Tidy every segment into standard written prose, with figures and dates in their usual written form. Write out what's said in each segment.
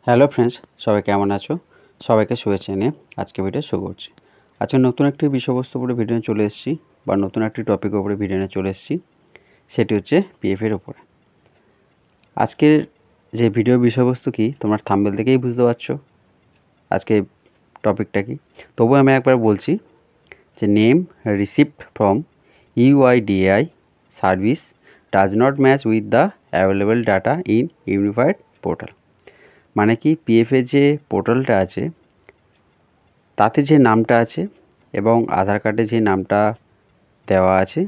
Hello friends, সবাই কেমন আছো? সবাইকে শুভেচ্ছা নিয়ে আজকে ভিডিও শুরু করছি। আজকে নতুন একটি বিষয়বস্তু উপরে ভিডিও নিয়ে চলে এসেছি বা নতুন একটি টপিকের উপরে ভিডিও নিয়ে চলে এসেছি, সেটি হচ্ছে পিএফের উপরে। আজকের যে ভিডিও বিষয়বস্তু কি তোমরা থাম্বনেল থেকেই বুঝতে পারছো আজকে টপিকটা কি। তবু আমি একবার বলছি যে name received from UIDAI service does not match with the available data in unified portal. মানে কি, পিএফের যে পোর্টালটা আছে তাতে যে নামটা আছে এবং আধার কার্ডে যে নামটা দেওয়া আছে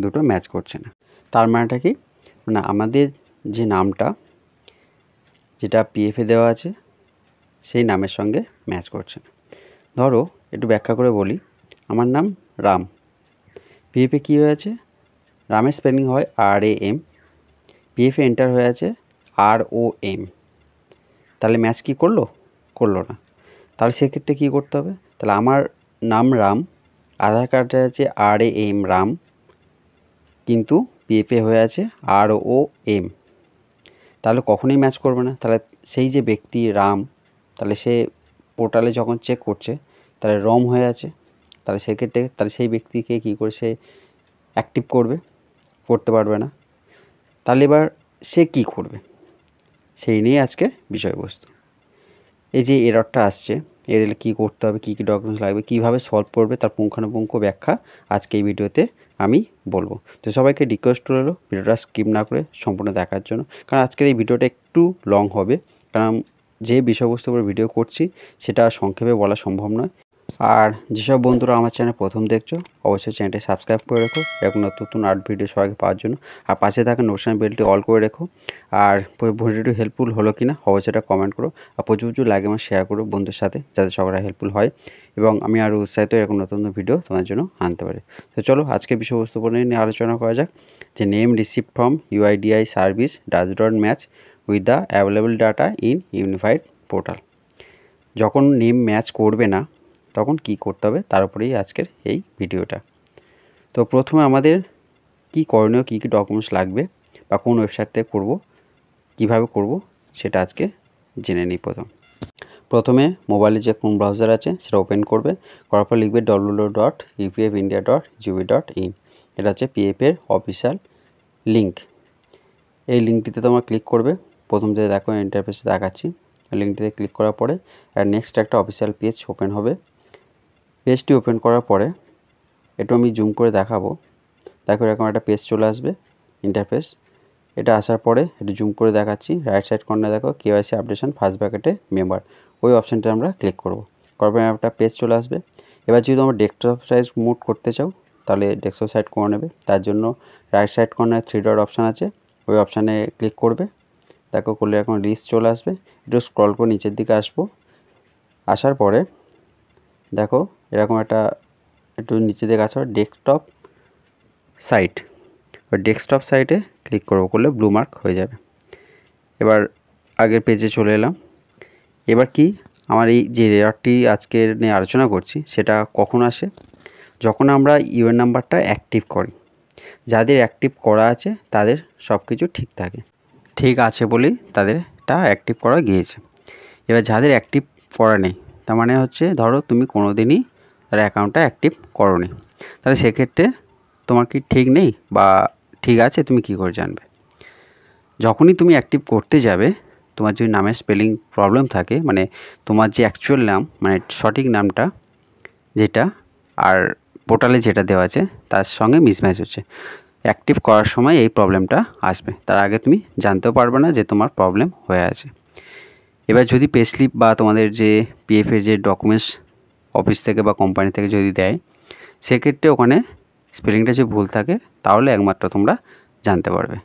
দুটো ম্যাচ করছে না। তার মানেটা কি, মানে আমাদের যে নামটা যেটা পিএফে দেওয়া আছে সেই নামের সঙ্গে ম্যাচ করছে না। ধরো একটু ব্যাখ্যা করে বলি, আমার নাম রাম, পিএফে কী হয়েছে, রামের স্পেলিং হয় RAM, পিএফে এন্টার হয়ে আছে ROM, তাহলে ম্যাচ কি করলো না। তাহলে সেক্ষেত্রে কী করতে হবে, তাহলে আমার নাম রাম, আধার কার্ডে আছে RAM রাম, কিন্তু পিএফে হয়ে আছে ROM, তাহলে কখনোই ম্যাচ করবে না। তাহলে সেই যে ব্যক্তি রাম, তাহলে সে পোর্টালে যখন চেক করছে তাহলে রম হয়ে আছে, তাহলে সেক্ষেত্রে তাহলে সেই ব্যক্তিকে কী করে সে অ্যাক্টিভ করতে পারবে না। তাহলে এবার সে কী করবে সেই নিয়ে আজকের বিষয়বস্তু। এই যে এররটা আসছে, এর কী করতে হবে, কী ডকুমেন্টস লাগবে, কীভাবে সলভ করবে, তার পুঙ্খানুপুঙ্খ ব্যাখ্যা আজকে এই ভিডিওতে আমি বলবো। তো সবাইকে রিকোয়েস্ট রইলো ভিডিওটা স্কিপ না করে সম্পূর্ণ দেখার জন্য, কারণ আজকের এই ভিডিওটা একটু লং হবে, কারণ যে বিষয়বস্তুর উপর ভিডিও করছি সেটা সংক্ষেপে বলা সম্ভব নয়। আর যেসব বন্ধুরা আমার চ্যানেল প্রথম দেখছো অবশ্যই চ্যানেলটি সাবস্ক্রাইব করে রেখো এরকম নতুন আর্ট ভিডিও সবাইকে পাওয়ার জন্য, আর পাশে থাকা নোটিফিকেশন বেলটি অল করে রেখো। আর ভিডিওটি হেল্পফুল হলো কি না অবশ্যই এটা কমেন্ট করো, আর প্রচুর লাইক এবং শেয়ার করো বন্ধুর সাথে, যাতে সবাই হেল্পফুল হয় এবং আমি আরও উৎসাহিত এরকম নতুন ভিডিও তোমার জন্য আনতে পারি। তো চলো আজকে বিষয়বস্তু নিয়ে আলোচনা করা যাক, যে name received from UIDAI service does not match with the available data in unified portal. যখন নেম ম্যাচ করবে না তখন কি করতে হবে তার উপরেই আজকের এই ভিডিওটা। তো প্রথমে আমাদের কি করণীয়, কী ডকুমেন্টস লাগবে বা কোন ওয়েবসাইট থেকে করবো, কীভাবে করব সেটা আজকে জেনে নিই। প্রথমে মোবাইলে যে কোন ব্রাউজার আছে সেটা ওপেন করবে, করার পর লিখবে www.epfindia.gov.in। এটা হচ্ছে পিএফের অফিসিয়াল লিঙ্ক। এই লিঙ্কটিতে তোমরা ক্লিক করবে, প্রথম যে দেখো ইন্টারফেসে দেখাচ্ছি, লিঙ্কটিতে ক্লিক করার পরে আর নেক্সট একটা অফিসিয়াল পেজ ওপেন হবে। পেজটি ওপেন করার পরে একটু আমি জুম করে দেখাবো, দেখো এরকম একটা পেজ চলে আসবে ইন্টারফেস। এটা আসার পরে একটু জুম করে দেখাচ্ছি, রাইট সাইড কর্নারে দেখো কেওয়াইসি আপডেশন ফার্স্ট ব্র্যাকেটে মেম্বার, ওই অপশানটা আমরা ক্লিক করবো, করার পরে একটা পেজ চলে আসবে। এবার যদি তোমরা ডেস্কটপ সাইজ মুভ করতে চাও তাহলে ডেস্কটপ সাইড করে নেবে, তার জন্য রাইট সাইড কর্নারে 3 ডট অপশান আছে, ওই অপশানে ক্লিক করবে, দেখো করলে এখন লিস্ট চলে আসবে। একটু স্ক্রল করে নিচের দিকে আসবো, আসার পরে দেখো এরকম একটু নিচে দিকে আসার ডেস্কটপ সাইট, ওই ডেস্কটপ সাইটে ক্লিক করলে ব্লু মার্ক হয়ে যাবে। এবার আগের পেজে চলে এলাম। এবার কি, আমার এই যে এররটি আজকের নিয়ে আলোচনা করছি সেটা কখন আসে, যখন আমরা ইউএন নাম্বারটা অ্যাক্টিভ করি। যাদের অ্যাক্টিভ করা আছে তাদের সব কিছু ঠিক আছে বলেই তাদেরটা অ্যাক্টিভ করা গিয়েছে। এবার যাদের অ্যাক্টিভ করা নেই, তার মানে হচ্ছে ধরো তুমি কোনো দিনই তার অ্যাকাউন্টটা অ্যাক্টিভ করোনি, তাহলে সেক্ষেত্রে তোমার কি ঠিক নেই বা ঠিক আছে তুমি কি করে জানবে। যখনই তুমি অ্যাক্টিভ করতে যাবে, তোমার যদি নামের স্পেলিং প্রবলেম থাকে, মানে তোমার যে অ্যাকচুয়াল নাম মানে সঠিক নামটা যেটা আর পোর্টালে যেটা দেওয়া আছে তার সঙ্গে মিসম্যাচ হচ্ছে, অ্যাক্টিভ করার সময় এই প্রবলেমটা আসবে, তার আগে তুমি জানতেও পারবে না যে তোমার প্রবলেম হয়ে আছে। এবার যদি পে স্লিপ বা তোমাদের যে পিএফের যে ডকুমেন্টস অফিস থেকে বা কোম্পানি থেকে যদি দেয়, সেক্ষেত্রে ওখানে স্পেলিংটা যদি ভুল থাকে তাহলে একমাত্র তোমরা জানতে পারবে।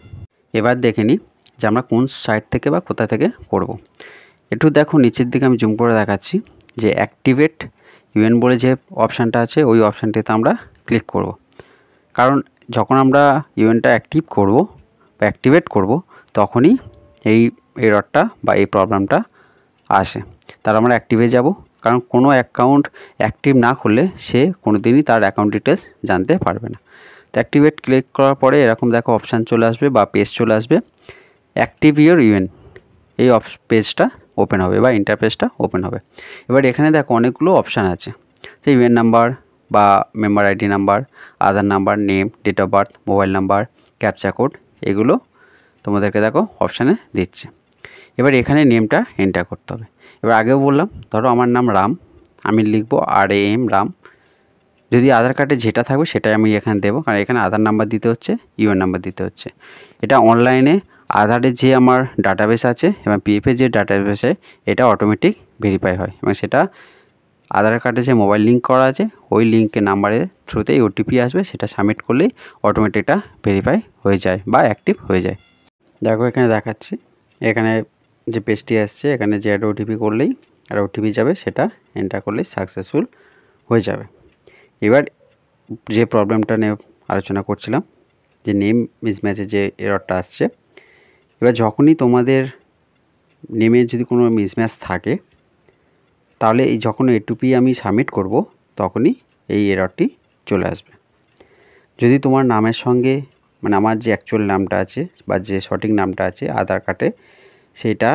এবার দেখে নিই যে আমরা কোন সাইট থেকে বা কোথা থেকে করব। একটু দেখো নিচের দিকে আমি জুম করে দেখাচ্ছি, যে অ্যাক্টিভেট ইউএন বলে যে অপশানটা আছে ওই অপশানটিতে আমরা ক্লিক করব। কারণ যখন আমরা ইউএনটা অ্যাক্টিভ করব বা অ্যাক্টিভেট করব তখনই এই এররটা বা এই প্রবলেমটা আসে। তার আমরা অ্যাক্টিভে যাব, কারণ কোনো অ্যাকাউন্ট অ্যাক্টিভ না করলে সে কোনো দিনই তার অ্যাকাউন্ট ডিটেলস জানতে পারবে না। তো অ্যাক্টিভেট ক্লিক করার পরে এরকম দেখো অপশান চলে আসবে বা পেজ চলে আসবে, অ্যাক্টিভ ইউর ইউএন, এই পেজটা ওপেন হবে বা ইন্টারফেসটা ওপেন হবে। এবার এখানে দেখো অনেকগুলো অপশান আছে, যে ইউএন নাম্বার বা member ID number, Aadhaar number, name, date of birth, mobile number, captcha code, এগুলো তোমাদেরকে দেখো অপশানে দিচ্ছে। এবার এখানে নেমটা এন্টার করতে হবে। এবার আগেও বললাম, ধরো আমার নাম রাম, আমি লিখবো RAM রাম। যদি আধার কার্ডে যেটা থাকবে সেটাই আমি এখানে দেবো, কারণ এখানে আধার নাম্বার দিতে হচ্ছে, ইউএন নাম্বার দিতে হচ্ছে। এটা অনলাইনে আধারের যে আমার ডাটাবেস আছে এবং পিএফের যে ডাটাবেসে এটা অটোমেটিক ভেরিফাই হয়, এবং সেটা আধার কার্ডে যে মোবাইল লিঙ্ক করা আছে ওই লিঙ্কের নাম্বারের থ্রুতেই ওটিপি আসবে, সেটা সাবমিট করলেই অটোমেটিক এটা ভেরিফাই হয়ে যায় বা অ্যাক্টিভ হয়ে যায়। দেখো এখানে দেখাচ্ছি, এখানে যে পেজটি আসছে এখানে যে একটা ওটিপি করলেই আর ওটিপি যাবে, সেটা এন্টার করলেই সাকসেসফুল হয়ে যাবে। এবার যে প্রবলেমটা নিয়ে আলোচনা করছিলাম, যে নেম মিসম্যাচের যে এররটা আসছে, এবার যখনই তোমাদের নেমে যদি কোনো মিসম্যাচ থাকে তাহলে এই যখন এটুপি আমি সাবমিট করব তখনই এই এররটি চলে আসবে। যদি তোমার নামের সঙ্গে মানে আমার যে অ্যাকচুয়াল নামটা আছে বা যে সঠিক নামটা আছে আধার কার্ডে, সেটা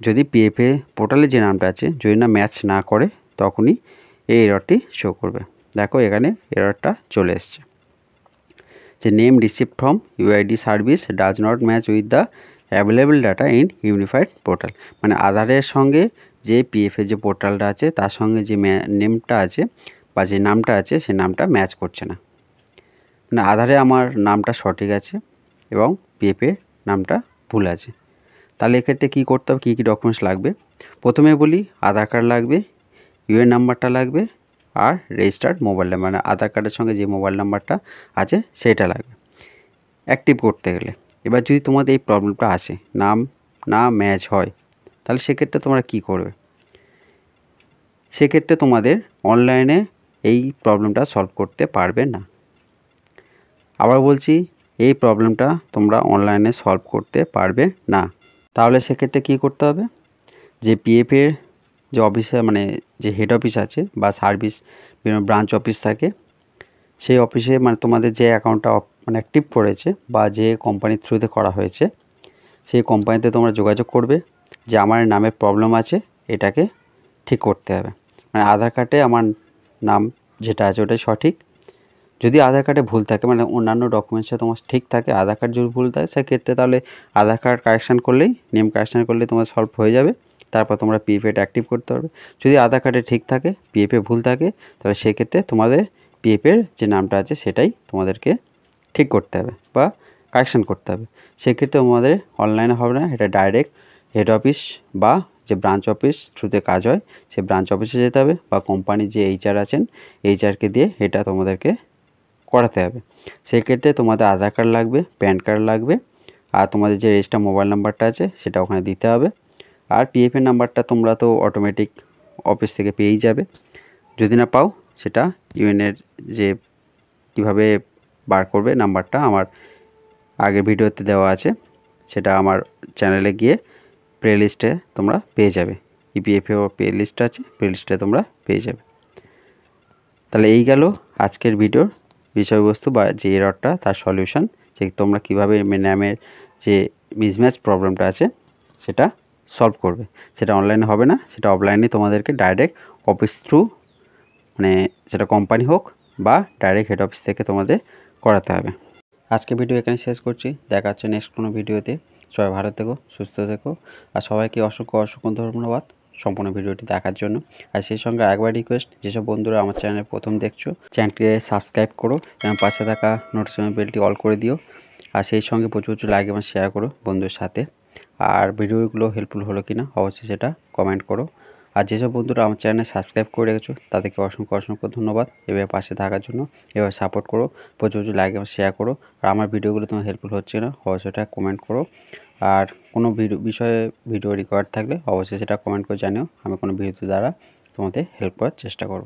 যদি পিএফএ পোর্টালে যে নামটা আছে যদি না ম্যাচ না করে তখনই এই এররটি শো করবে। দেখো এখানে এররটা চলে এসছে, যে name received from UID service does not match with the available data in unified portal. মানে আধারের সঙ্গে যে পিএফের যে পোর্টালটা আছে তার সঙ্গে যে নেমটা আছে বা যে নামটা আছে সেই নামটা ম্যাচ করছে না। মানে আধারে আমার নামটা সঠিক আছে এবং পিএফের নামটা ভুল আছে। তাহলে এক্ষেত্রে কী করতে হবে, কী কী ডকুমেন্টস লাগবে? প্রথমে বলি, আধার কার্ড লাগবে, ইউএন নাম্বারটা লাগবে, আর রেজিস্টার্ড মোবাইল নাম্বার, মানে আধার কার্ডের সঙ্গে যে মোবাইল নাম্বারটা আছে সেটা লাগবে অ্যাক্টিভ করতে গেলে। এবার যদি তোমাদের এই প্রবলেমটা আসে, নাম না ম্যাচ হয়, তাহলে সেক্ষেত্রে তোমরা কী করবে? সেক্ষেত্রে তোমাদের অনলাইনে এই প্রবলেমটা সলভ করতে পারবে না। আবার বলছি, এই প্রবলেমটা তোমরা অনলাইনে সলভ করতে পারবে না। তাহলে সেক্ষেত্রে কী করতে হবে, যে পিএফের যে অফিসে মানে যে হেড অফিস আছে বা সার্ভিস বিভিন্ন ব্রাঞ্চ অফিস থাকে, সেই অফিসে মানে তোমাদের যে অ্যাকাউন্টটা মানে অ্যাক্টিভ করেছে বা যে কোম্পানির থ্রুতে করা হয়েছে সেই কোম্পানিতে তোমরা যোগাযোগ করবে যে আমার নামের প্রবলেম আছে, এটাকে ঠিক করতে হবে। মানে আধার কার্ডে আমার নাম যেটা আছে ওটাই সঠিক। যদি আধার কার্ডে ভুল থাকে মানে অন্যান্য ডকুমেন্টসে তোমার ঠিক থাকে, আধার কার্ড যদি ভুল থাকে সেক্ষেত্রে তাহলে আধার কার্ড কারেকশান করলেই, নেম কারেকশান করলেই তোমার সলভ হয়ে যাবে। তারপর তোমরা পিএফএটা অ্যাক্টিভ করতে পারবে। যদি আধার কার্ডে ঠিক থাকে, পিএফএ ভুল থাকে, তাহলে সেক্ষেত্রে তোমাদের পিএফের যে নামটা আছে সেটাই তোমাদেরকে ঠিক করতে হবে বা কারেকশান করতে হবে। সেক্ষেত্রে তোমাদের অনলাইনে হবে না, এটা ডাইরেক্ট হেড অফিস বা যে ব্রাঞ্চ অফিস থ্রুতে কাজ হয় সেই ব্রাঞ্চ অফিসে যেতে হবে, বা কোম্পানির যে এইচআর আছেন এইচআরকে দিয়ে এটা তোমাদেরকে করাতে হবে। সেক্ষেত্রে তোমাদের আধার কার্ড লাগবে, প্যান কার্ড লাগবে, আর তোমাদের যে রেজিস্টার মোবাইল নাম্বারটা আছে সেটা ওখানে দিতে হবে। আর পিএফের নাম্বারটা তোমরা তো অটোমেটিক অফিস থেকে পেয়েই যাবে। যদি না পাও, সেটা ইউএনের যে কীভাবে বার করবে নাম্বারটা আমার আগের ভিডিওতে দেওয়া আছে, সেটা আমার চ্যানেলে গিয়ে প্লে লিস্টে তোমরা পেয়ে যাবে। ইপিএফও প্লে লিস্ট আছে, প্লে লিস্টে তোমরা পেয়ে যাবে। তাহলে এই গেল আজকের ভিডিওর বিষয়বস্তু বা যে এররটা তার সলিউশন, যে তোমরা কীভাবে নামের যে মিসম্যাচ প্রবলেমটা আছে সেটা সলভ করবে। সেটা অনলাইনে হবে না, সেটা অফলাইনে তোমাদেরকে ডাইরেক্ট অফিস থ্রু মানে সেটা কোম্পানি হোক বা ডাইরেক্ট হেড অফিস থেকে তোমাদের করাতে হবে। আজকে ভিডিও এখানে শেষ করছি, দেখা হচ্ছে নেক্সট কোনো ভিডিওতে। সবাই ভালো থেকো, সুস্থ থেকো, আর সবাইকে অসংখ্য ধন্যবাদ সম্পূর্ণ ভিডিওটি দেখার জন্য। আর সেই সঙ্গে একবার রিকোয়েস্ট, যেসব বন্ধুরা আমার চ্যানেল প্রথম দেখছো চ্যানেলটিকে সাবস্ক্রাইব করো এবং পাশে থাকা নোটিফিকেশন বেলটি অল করে দিও। আর সেই সঙ্গে প্রচুর লাইক এবং শেয়ার করো বন্ধুর সাথে। আর ভিডিওগুলো হেল্পফুল হলো কিনা অবশ্যই সেটা কমেন্ট করো। আর যেসব বন্ধুরা আমার চ্যানেল সাবস্ক্রাইব করে রেখেছো তাদেরকে অসংখ্য ধন্যবাদ এভাবে পাশে থাকার জন্য। এভাবে সাপোর্ট করো, প্রচুর লাইক এবং শেয়ার করো। আর আমার ভিডিওগুলো তোমার হেল্পফুল হচ্ছে না অবশ্যই সেটা কমেন্ট করো। আর কোনো বিষয়ে ভিডিও রিকোয়ার্ড থাকলে অবশ্যই সেটা কমেন্ট করে জানিও, আমি কোনো ভিডিও দ্বারা তোমাদের হেল্প করার চেষ্টা করব।